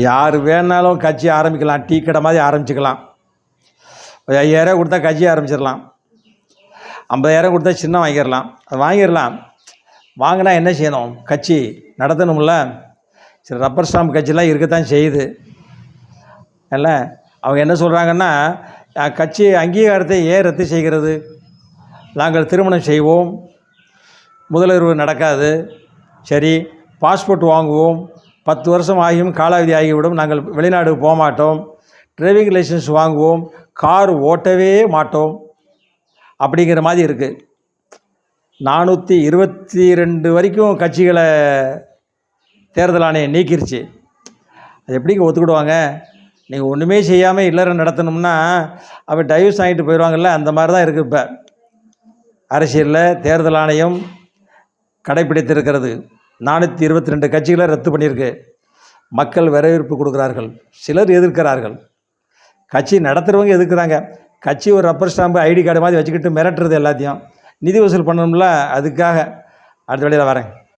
யார் வேணாலும் கட்சி ஆரம்பிக்கலாம், டீ கடை மாதிரி ஆரம்பிச்சுக்கலாம். ஒரு 5000 கொடுத்தா கட்சி ஆரம்பிச்சிடலாம். 50,000 கொடுத்தா சின்ன வாங்கிடலாம். அது வாங்கிடலாம். வாங்கினா என்ன செய்யணும்? கட்சி நடத்தணும்ல. சரி, ரப்பர் ஸ்டாம்ப் கட்சிலாம் இருக்கத்தான் செய்யுது அல்ல. அவங்க என்ன சொல்கிறாங்கன்னா, கட்சி அங்கீகாரத்தை ஏன் ரத்து செய்கிறது? நாங்கள் திருமணம் செய்வோம், முதலுறவு நடக்காது, சரி பாஸ்போர்ட் வாங்குவோம், 10 வருஷம் ஆகியும் காலாவதி ஆகிவிடும், நாங்கள் வெளிநாடு போக மாட்டோம், டிரைவிங் லைசன்ஸ் வாங்குவோம், கார் ஓட்டவே மாட்டோம் அப்படிங்கிற மாதிரி இருக்குது. 422 வரைக்கும் கட்சிகளை தேர்தல் ஆணையம் நீக்கிருச்சு. அது எப்படிங்க ஒத்துக்கிடுவாங்க? நீங்கள் ஒன்றுமே செய்யாமல் இல்லறம் நடத்தணும்னா அப்போ டைவர்ஸ் ஆகிட்டு போயிடுவாங்கல்ல. அந்த மாதிரி தான் இருக்குது. இப்போ அரசியலில் தேர்தல் ஆணையம் கடைப்பிடித்திருக்கிறது. 422 கட்சிகளை ரத்து பண்ணியிருக்கு. மக்கள் வரவேற்பு கொடுக்குறார்கள், சிலர் எதிர்க்கிறார்கள். கட்சி நடத்துகிறவங்க எதிர்க்கிறாங்க. கட்சி ஒரு ரப்பர் ஸ்டாம்பு ஐடி கார்டு மாதிரி வச்சுக்கிட்டு மிரட்டுறது எல்லாத்தையும். நிதி வசூல் பண்ணணும்ல, அதுக்காக. அடுத்த வேளையில் வரேன்.